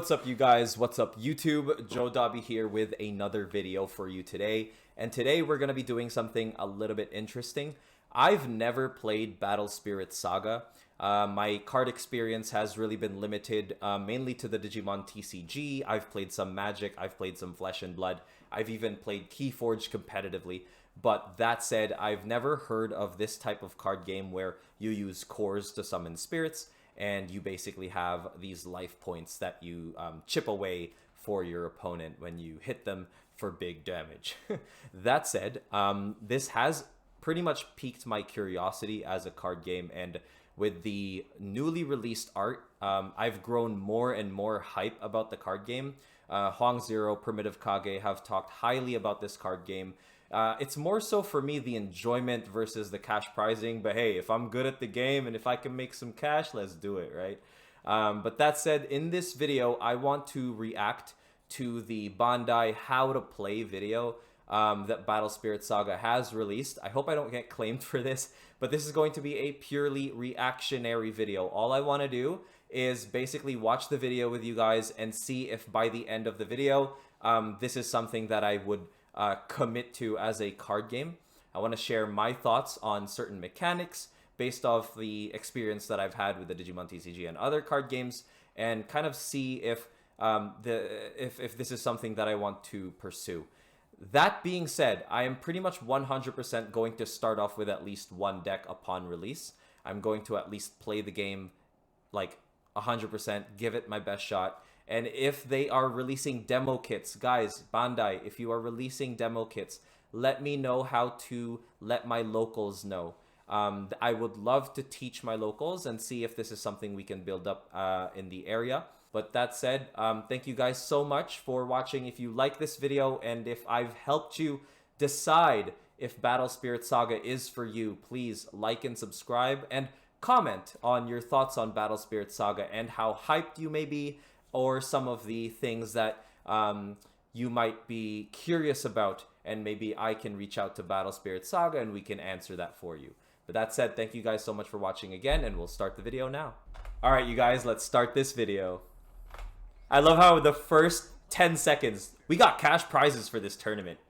What's up, you guys? What's up, YouTube? JoDobbi here with another video for you today. And today we're going to be doing something a little bit interesting. I've never played Battle Spirits Saga. My card experience has really been limited mainly to the Digimon TCG. I've played some Magic, I've played some Flesh and Blood. I've even played Keyforge competitively. But that said, I've never heard of this type of card game where you use cores to summon spirits, and you basically have these life points that you chip away for your opponent when you hit them for big damage. That said, this has pretty much piqued my curiosity as a card game, and with the newly released art, I've grown more and more hype about the card game. Huang Zero, Primitive Kage have talked highly about this card game. It's more so for me the enjoyment versus the cash prizing, but hey, if I'm good at the game and if I can make some cash, let's do it, right? But that said, in this video, I want to react to the Bandai how to play video that Battle Spirits Saga has released. I hope I don't get claimed for this, but this is going to be a purely reactionary video. All I want to do is basically watch the video with you guys and see if by the end of the video, this is something that I would commit to as a card game. I want to share my thoughts on certain mechanics based off the experience that I've had with the Digimon TCG and other card games, and kind of see if if this is something that I want to pursue. That being said, I am pretty much 100% going to start off with at least one deck upon release. I'm going to at least play the game like 100%, give it my best shot. And if they are releasing demo kits, guys, Bandai, if you are releasing demo kits, let me know how to let my locals know. I would love to teach my locals and see if this is something we can build up in the area. But that said, thank you guys so much for watching. If you like this video and if I've helped you decide if Battle Spirits Saga is for you, please like and subscribe and comment on your thoughts on Battle Spirits Saga and how hyped you may be, or some of the things that you might be curious about, and maybe I can reach out to Battle Spirits Saga and we can answer that for you. But that said, thank you guys so much for watching again, and we'll start the video now. All right, you guys, let's start this video. I love how the first 10 seconds, we got cash prizes for this tournament.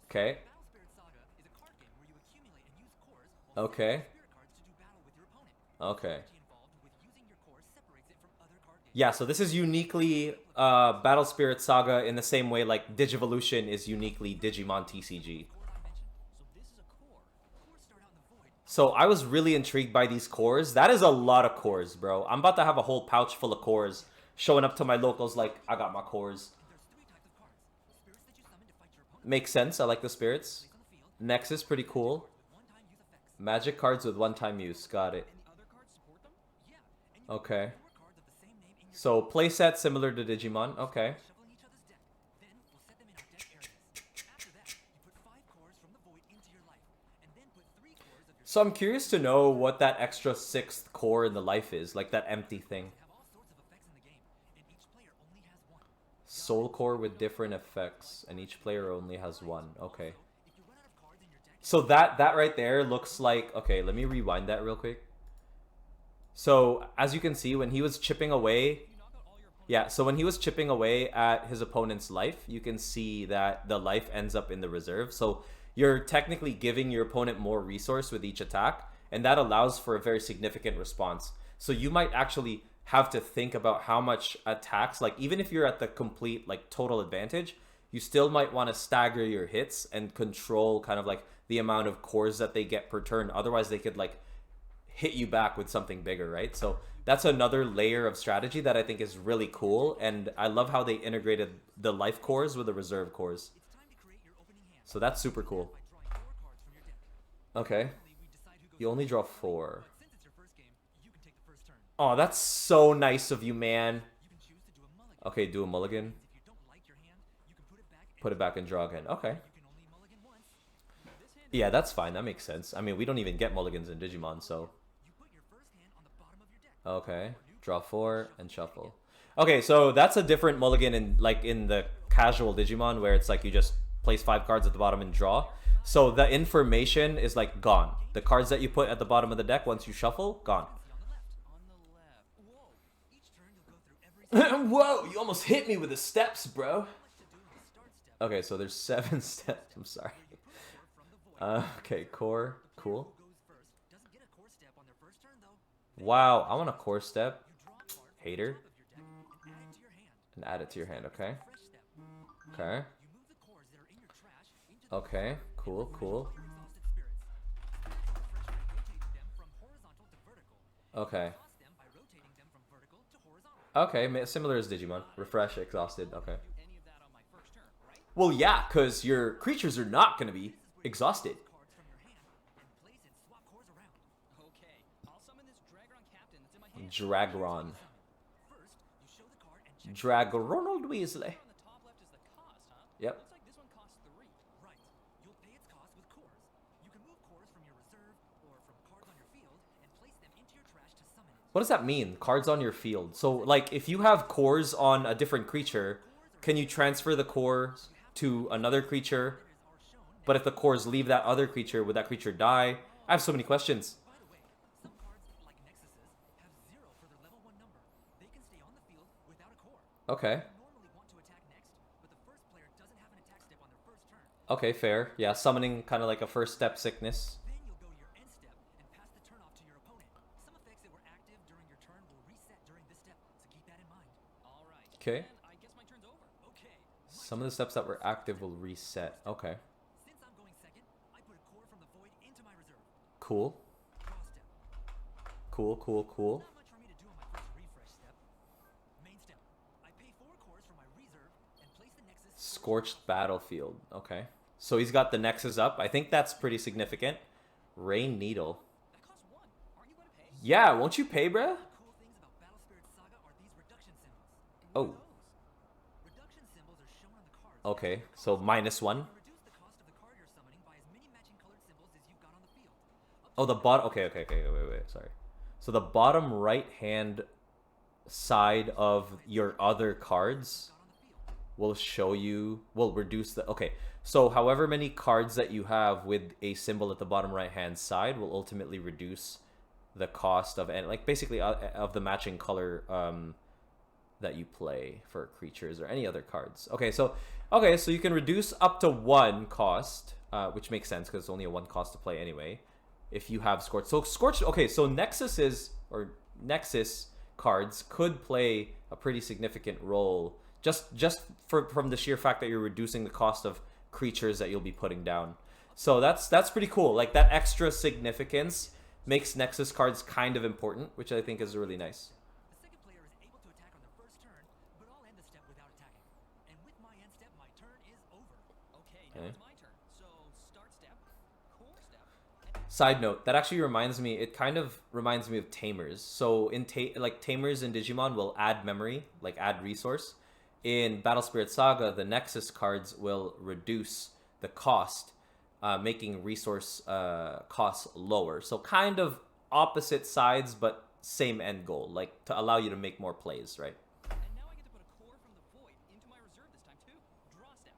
Okay. Okay. Okay. Yeah, so this is uniquely Battle Spirits Saga in the same way like Digivolution is uniquely Digimon TCG. So I was really intrigued by these cores. That is a lot of cores, bro. I'm about to have a whole pouch full of cores showing up to my locals like, I got my cores. Makes sense. I like the spirits. Nexus, pretty cool. Magic cards with one-time use. Got it. Okay. So, playset similar to Digimon. Okay. So, I'm curious to know what that extra 6th core in the life is. Like that empty thing. Soul core with different effects. And each player only has one. Okay. So, that right there looks like... Okay, let me rewind that real quick. So, as you can see, when he was chipping away... Yeah, so when he was chipping away at his opponent's life, you can see that the life ends up in the reserve. So, you're technically giving your opponent more resource with each attack, and that allows for a very significant response. So, you might actually have to think about how much attacks, like even if you're at the complete, like total advantage, you still might want to stagger your hits and control kind of like the amount of cores that they get per turn. Otherwise, they could like hit you back with something bigger, right? So that's another layer of strategy that I think is really cool, and I love how they integrated the life cores with the reserve cores. So that's super cool. Okay. You only draw 4. Oh, that's so nice of you, man. Okay, do a mulligan. Put it back and draw again. Okay. Yeah, that's fine. That makes sense. I mean, we don't even get mulligans in Digimon, so... Okay, draw 4 and shuffle. Okay, so that's a different mulligan in like in the casual Digimon where it's like you just place 5 cards at the bottom and draw. So the information is like gone. The cards that you put at the bottom of the deck once you shuffle, gone. Whoa, you almost hit me with the steps, bro. Okay, so there's 7 steps. I'm sorry. Okay, core. Cool. Wow, I want a core step. Hater. And add it to your hand, okay? Okay. Okay, cool, cool. Okay. Okay, similar as Digimon. Refresh, exhausted, okay. Well, yeah, because your creatures are not going to be exhausted. Dragron. Ronald Weasley. Yep. What does that mean? Cards on your field. So, like, if you have cores on a different creature, can you transfer the cores to another creature? But if the cores leave that other creature, would that creature die? I have so many questions. Okay. Okay, fair. Yeah, summoning kind of like a first step sickness. Okay. Some of the steps that were active will reset. Okay. Cool. Cool, cool, cool. Scorched battlefield. Okay. So he's got the Nexus up. I think that's pretty significant. Rain Needle. Yeah, won't you pay, bruh? Oh. Okay, so -1. Oh, the bottom. Okay, wait. Sorry. So the bottom right hand side of your other cards will show you, will reduce the, okay. So however many cards that you have with a symbol at the bottom right hand side will ultimately reduce the cost of, and like basically of the matching color that you play for creatures or any other cards. Okay, so you can reduce up to 1 cost, which makes sense because it's only a 1 cost to play anyway. If you have Scorched. So Scorched, okay, so Nexus cards could play a pretty significant role just from the sheer fact that you're reducing the cost of creatures that you'll be putting down. So that's pretty cool. Like, that extra significance makes Nexus cards kind of important, which I think is really nice. The second player is able to attack on their first turn, but I'll end the step without attacking. And with my end step, my turn is over. Okay, now it's my turn. So start step, core step. Side note, that actually reminds me, it kind of reminds me of Tamers. So in Tamers in Digimon will add memory, like add resource. In Battle Spirits Saga, the Nexus cards will reduce the cost, making resource costs lower. So kind of opposite sides, but same end goal, like to allow you to make more plays, right? And now I get to put a core from the void into my reserve this time too. Draw step,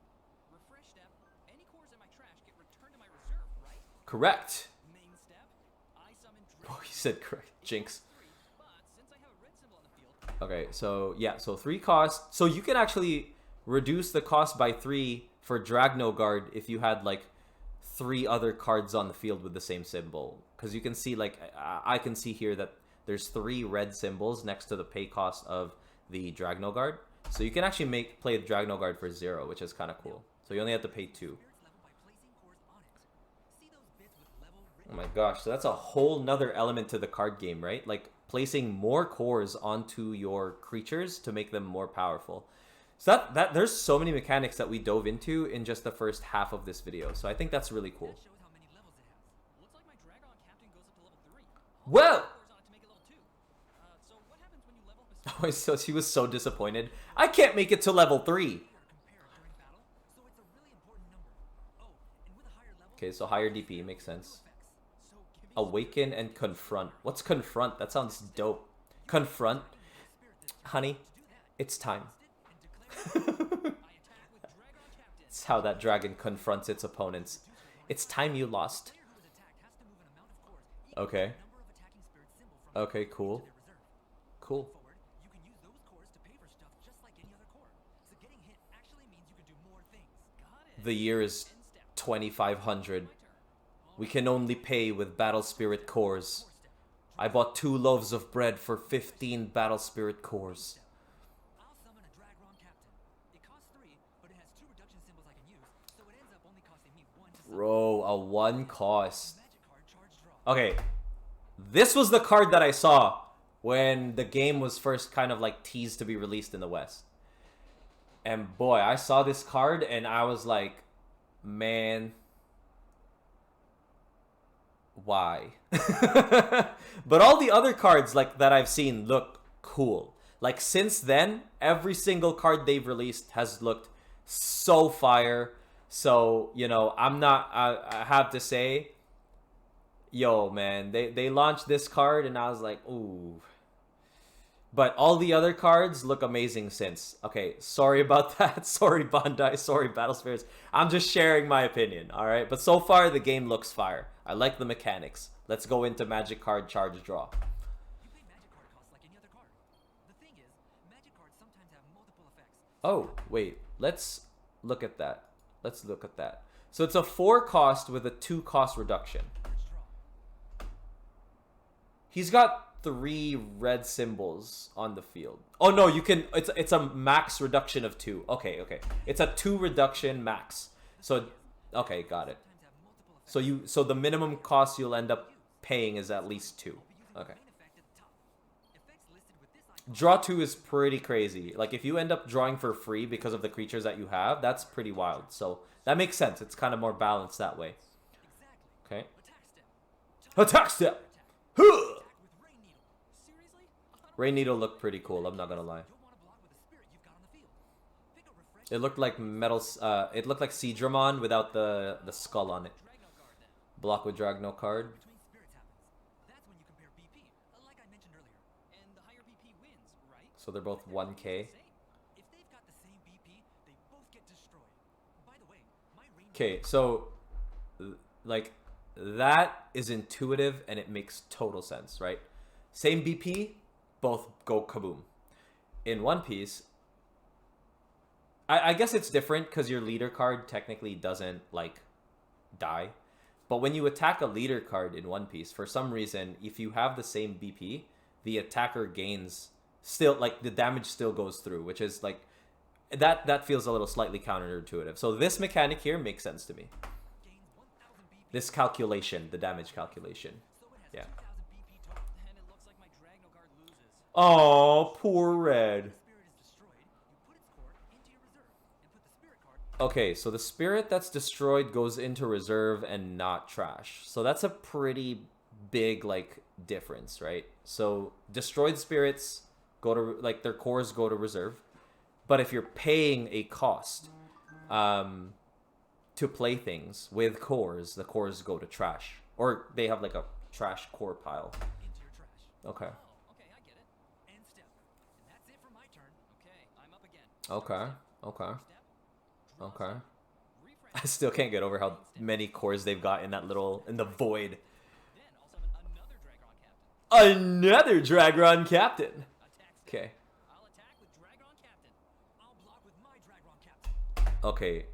refresh step. Any cores in my trash get returned to my reserve, right? Correct. Main step, I summon Oh, he said correct. Jinx. but since I have a red symbol on the field, Okay, so yeah, so 3 cost. So you can actually reduce the cost by 3 for Dragno Guard if you had like 3 other cards on the field with the same symbol. Because you can see, like, I can see here that there's 3 red symbols next to the pay cost of the Dragno Guard. So you can actually play the Dragno Guard for 0, which is kind of cool. So you only have to pay 2. spirits level by placing cores on it. See those bits with level written? Oh my gosh, so that's a whole nother element to the card game, right? Like placing more cores onto your creatures to make them more powerful. So that there's so many mechanics that we dove into in just the first half of this video. So I think that's really cool. That shows how many levels it has. Looks like my Dragno Captain goes up to level 3. Whoa! Cores on it to make it level 2. So what happens when you level up a So she was so disappointed. I can't make it to level 3. compare during battle? So it's a really important number. Oh, and with a higher level, Okay, so higher DP makes sense. effects. So give me Awaken and confront. What's confront? That sounds dope. Confront. Honey, it's time. It's how that dragon confronts its opponents. It's time you lost. Okay. Okay, cool. Cool. the year is 2500. We can only pay with Battle Spirit cores. I bought 2 loaves of bread for 15 Battle Spirit cores. I'll summon a Dragno Captain. It costs 3, but it has 2 reduction symbols I can use, so it ends up only costing me 1 to summon. Bro, a 1 cost. Magic card charge draw. Okay, this was the card that I saw when the game was first kind of like teased to be released in the West. And boy, I saw this card and I was like, man, why? But all the other cards like that I've seen look cool. Like since then, every single card they've released has looked so fire. So, you know, I have to say, yo, man, they launched this card and I was like, ooh. But all the other cards look amazing since. Okay, sorry about that. Sorry, Bandai. Sorry, Battle Spirits. I'm just sharing my opinion, all right? But so far, the game looks fire. I like the mechanics. Let's go into Magic Card Charge Draw. You pay magic card costs like any other card. The thing is, magic cards sometimes have multiple effects. Oh, wait. Let's look at that. Let's look at that. So it's a 4 cost with a 2 cost reduction. Charge draw. He's got 3 red symbols on the field. Oh no, you can. It's a max reduction of 2. Okay, okay. It's a 2 reduction max. So, okay, got it. Sometimes have multiple effects. So the minimum cost you'll end up paying is at least 2. Okay. Main effect at the top. Effects listed with this icon. Draw 2 is pretty crazy. Like if you end up drawing for free because of the creatures that you have, that's pretty wild. So that makes sense. It's kind of more balanced that way. Exactly. Okay. Attack step. Attack step. Huh. Huh. Attack with Rain Needle. Seriously? Rain Needle looked pretty cool. I'm not gonna lie. You'll want to block with the spirit you've got on the field. Pick a refresh. It looked like metal. It looked like Seadramon without the skull on it. Dragno Guard then. Block with Dragno card. Between spirits happens. That's when you compare BP, like I mentioned earlier. And the higher BP wins, right? So they're both 1K. If they've got the same BP, they both get destroyed. By the way, my Rain Okay, so like that is intuitive and it makes total sense, right? Same BP, both go kaboom. In One Piece, I guess it's different because your leader card technically doesn't like die. But when you attack a leader card in One Piece, for some reason, if you have the same BP, the attacker gains still, like the damage still goes through, which is like that feels a little slightly counterintuitive. So this mechanic here makes sense to me. gains 1000 BP. This calculation, the damage calculation. So it has Yeah. 2000 BP total. And it looks like my Dragno Guard loses. Oh, poor Red. The spirit is destroyed. You put its core into your reserve and put the spirit card. Okay, so the spirit that's destroyed goes into reserve and not trash. So that's a pretty big like difference, right? So destroyed spirits go to like their cores go to reserve. But if you're paying a cost to play things with cores, the cores go to trash. Or they have like a trash core pile. Into your trash. Okay. Oh, okay, I get it. End step. And that's it for my turn. Okay, I'm up again. Okay. Okay. Step. Draw Okay. step, refresh. I still can't get over how many cores they've got in that little in the void. Then I'll summon another Another Dragron Captain. Dragron Captain. Attack step. Okay. I'll attack with Dragron Captain. I'll block with my Dragron Captain. Okay.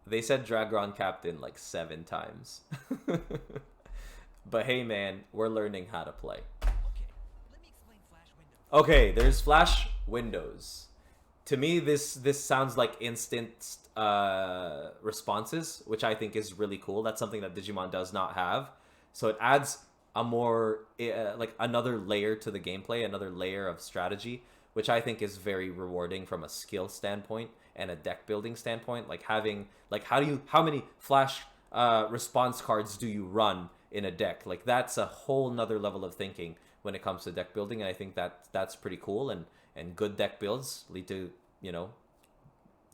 They said Dragron Captain like 7 times. But hey man, we're learning how to play. Okay, let me explain Flash Windows. Okay, there's flash windows. To me, this sounds like instant responses, which I think is really cool. That's something that Digimon does not have. So it adds a more like another layer to the gameplay, another layer of strategy, which I think is very rewarding from a skill standpoint and a deck building standpoint. Like having like how many flash response cards do you run in a deck? Like that's a whole nother level of thinking when it comes to deck building, and I think that's pretty cool. And good deck builds lead to, you know,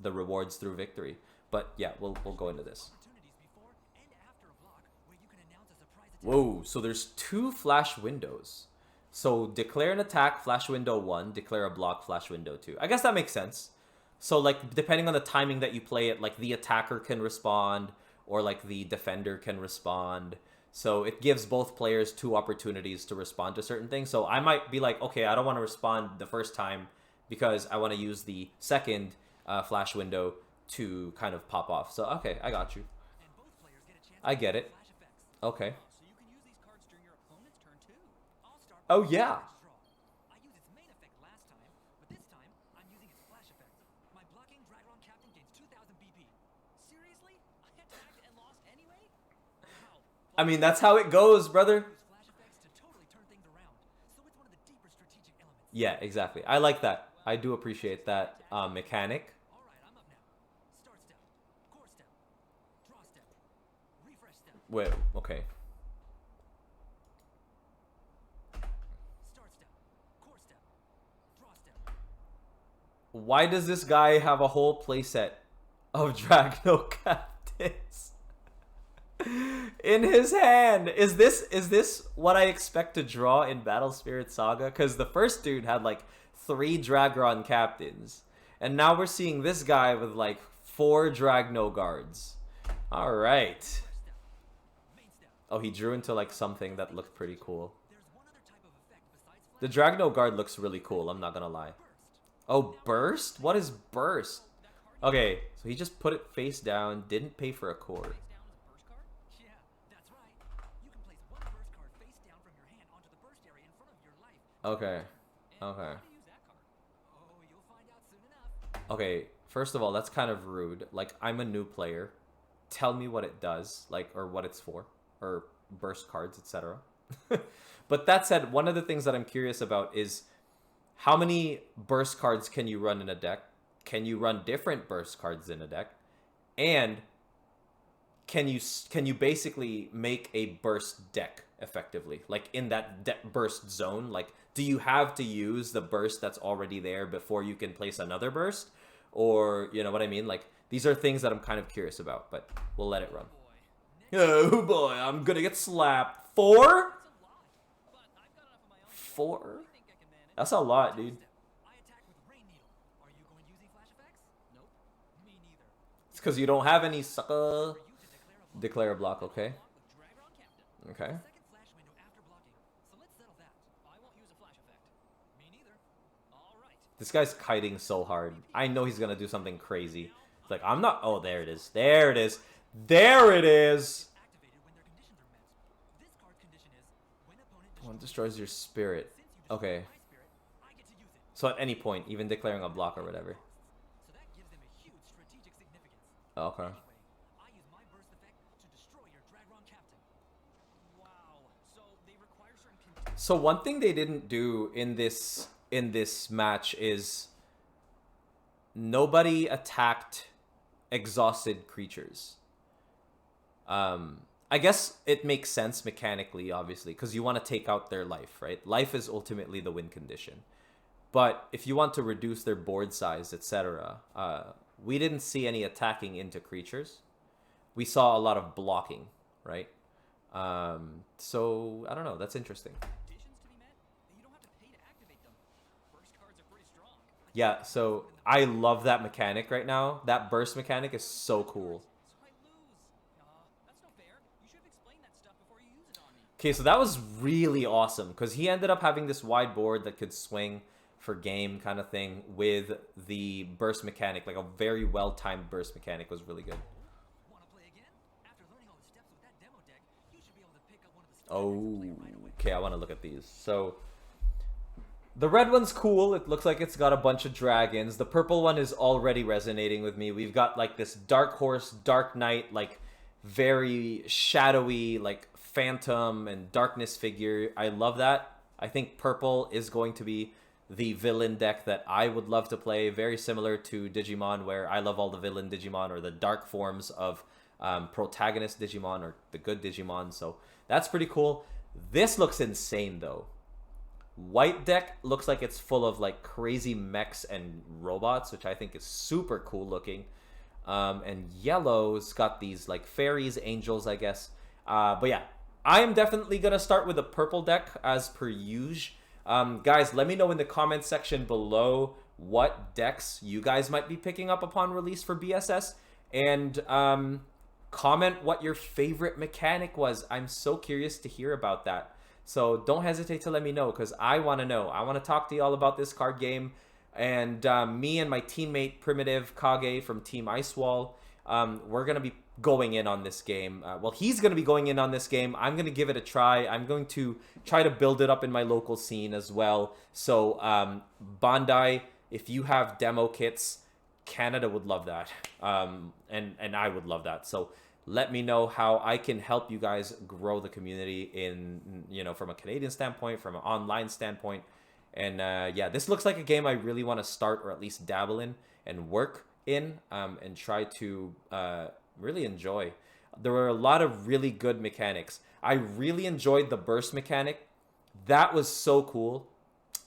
the rewards through victory. But yeah, we'll go into this. Opportunities before and after a block where you can announce a surprise attack. Whoa, so there's 2 flash windows. So declare an attack, flash window 1, declare a block, flash window 2. I guess that makes sense. So like depending on the timing that you play it, like the attacker can respond or like the defender can respond. So it gives both players 2 opportunities to respond to certain things. So I might be like, okay, I don't want to respond the first time because I want to use the second flash window to kind of pop off. So, okay, I got you. And both players get a chance I to get use it. flash effects. Okay. So you can use these cards during your opponent's turn too. I'll start with Oh, the yeah. Flash Draw. I used its main effect last time, but this time I'm using its flash effect. My blocking Dragno Captain gains 2000 BP. Seriously? I attacked and lost anyway? Wow. I mean, that's how it goes, brother. Use flash effects to totally turn things around. So it's one of the deeper strategic elements. Yeah, exactly. I like that. I do appreciate that mechanic. All right, I'm up now. Start step, core step, draw step, refresh step. Wait, okay. Start step, core step, draw step. Why does this guy have a whole playset of Dragno Cactus in his hand? Is this what I expect to draw in Battle Spirits Saga? Because the first dude had like 3 Dragron Captains, and now we're seeing this guy with like 4 Dragno Guards. All right. Main step. Oh, he drew into like something that looked pretty cool. There's one other type of effect besides The flash. Dragno Guard looks really cool, I'm not gonna lie. Burst. Oh, burst? What is burst? Okay, so he just put it face down, didn't pay for a core. Face down is a burst card? Yeah, that's right. You can place one burst card face down from your hand onto the burst area in front of your life. Okay, And okay. how to use that card? Oh, you'll find out soon enough. Okay, first of all, that's kind of rude. Like, I'm a new player. Tell me what it does, like, or what it's for, or burst cards, etc. But that said, one of the things that I'm curious about is how many burst cards can you run in a deck? Can you run different burst cards in a deck? And can you basically make a burst deck effectively, like in that burst zone? Like, do you have to use the burst that's already there before you can place another burst, or you know what I mean? Like, these are things that I'm kind of curious about, but we'll let it run. Boy, Oh boy, I'm gonna get slapped. 4? that's a lot. But I've got enough of my own. 4? I think I can manage. That's a lot, dude. I attack with Rain Needle. Are you going using flash effects? Nope. Me neither. It's because you don't have any sucker. For you to declare a block. Declare a block, okay. Block with Dragron Captain. Okay. Second flash window after blocking. So let's settle that. I won't use a flash effect. Me neither. All right. This guy's kiting so hard. I know he's gonna do something crazy. It's like, I'm not. Oh, there it is. There it is. There it is. Activated when their conditions are met. This card condition is when opponent One destroys your spirit. Since you destroyed Okay. my spirit, I get to use it. So at any point, even declaring a block or whatever. So that gives them a huge strategic significance. Okay. Anyway, I use my burst effect to destroy your Dragron Captain. Wow. So they require certain conditions. So one thing they didn't do in this match is nobody attacked exhausted creatures. I guess it makes sense mechanically, obviously, because you want to take out their life, right? Life is ultimately the win condition. But if you want to reduce their board size, etc., we didn't see any attacking into creatures. We saw a lot of blocking, right? So I don't know. That's interesting. Conditions to be met, you don't have to pay to activate them. Burst cards are pretty strong. Yeah. So I love that mechanic right now. That burst mechanic is so cool. So I lose. That's no fair. You should have explained that stuff before you use it on me. Okay, so that was really awesome because he ended up having this wide board that could swing for game kind of thing with the burst mechanic. Like a very well-timed burst mechanic was really good. Want to play again? After learning all the steps with that demo deck, you should be able to pick up one of the standards and play right away. Okay, I want to look at these. So the red one's cool. It looks like it's got a bunch of dragons. The purple one is already resonating with me. We've got like this dark horse, dark knight, like very shadowy, like phantom and darkness figure. I love that. I think purple is going to be the villain deck that I would love to play. Very similar to Digimon, where I love all the villain Digimon or the dark forms of protagonist Digimon or the good Digimon. So that's pretty cool. This looks insane though. White deck looks like it's full of like crazy mechs and robots, which I think is super cool looking. And yellow's got these like fairies, angels, I guess. But yeah, I am definitely gonna start with a purple deck as per usual. Guys, let me know in the comments section below what decks you guys might be picking up upon release for BSS, and comment what your favorite mechanic was. I'm so curious to hear about that. So don't hesitate to let me know because I want to know. I want to talk to y'all about this card game. And me and my teammate Primitive Kage from Team Icewall, we're going to be going in on this game. Well, he's going to be going in on this game. I'm going to give it a try. I'm going to try to build it up in my local scene as well. So Bandai, if you have demo kits, Canada would love that. And I would love that. So let me know how I can help you guys grow the community in, from a Canadian standpoint, from an online standpoint. And yeah, this looks like a game I really want to start, or at least dabble in and work in, and try to really enjoy. There were a lot of really good mechanics. I really enjoyed the burst mechanic. That was so cool.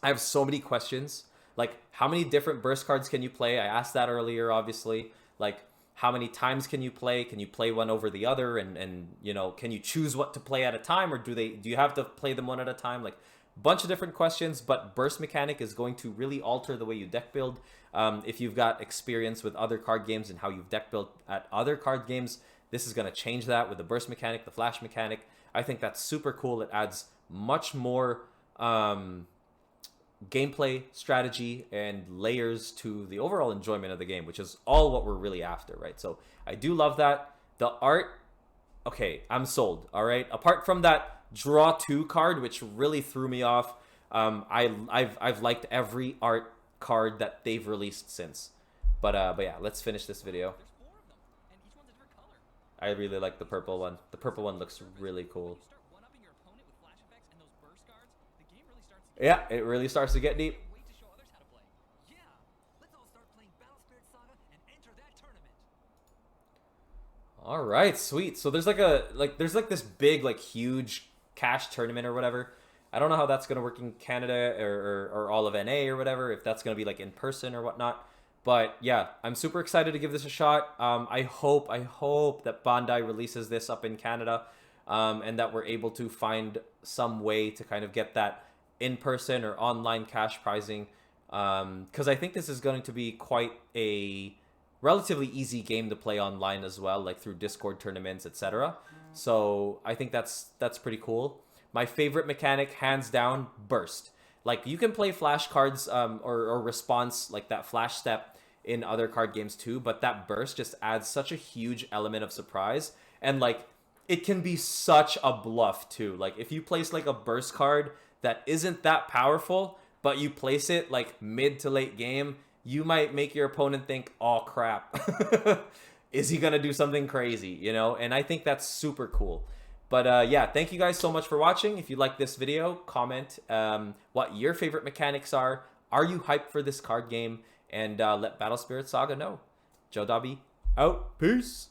I have so many questions. Like, how many different burst cards can you play? I asked that earlier, obviously. Like, how many times can you play? Can you play one over the other? And can you choose what to play at a time? Or do you have to play them one at a time? Like, bunch of different questions, but burst mechanic is going to really alter the way you deck build. If you've got experience with other card games and how you've deck built at other card games, this is going to change that with the burst mechanic, the flash mechanic. I think that's super cool. It adds much more gameplay, strategy, and layers to the overall enjoyment of the game, which is all what we're really after, right? So I do love that. The art, okay, I'm sold, all right? Apart from that draw 2 card, which really threw me off, I've liked every art card that they've released since. But yeah, let's finish this video. There's 4 of them, and each one's a different color. I really like the purple one. The purple one looks really cool. When you start one-upping your opponent with flash effects and those burst cards, the game really starts to get Yeah, it really starts to get deep. Wait to show others how to play. Yeah, let's all start playing Battle Spirits Saga and enter that tournament. All right, sweet. So there's like this big, like, huge cash tournament or whatever. I don't know how that's gonna work in Canada or all of NA or whatever, if that's gonna be like in person or whatnot. But yeah, I'm super excited to give this a shot. I hope that Bandai releases this up in Canada, and that we're able to find some way to kind of get that in-person or online cash prizing, because I think this is going to be quite a relatively easy game to play online as well, like through Discord tournaments, etc. So I think that's pretty cool. My favorite mechanic, hands down, burst. Like, you can play flash cards or response, like that flash step, in other card games too, but that burst just adds such a huge element of surprise, and like, it can be such a bluff too. Like, if you place like a burst card that isn't that powerful, but you place it like mid to late game, you might make your opponent think, oh crap, is he gonna do something crazy, And I think that's super cool. But yeah, thank you guys so much for watching. If you like this video, comment what your favorite mechanics are. Are you hyped for this card game? And let Battle Spirits Saga know. JoDobbi out. Peace.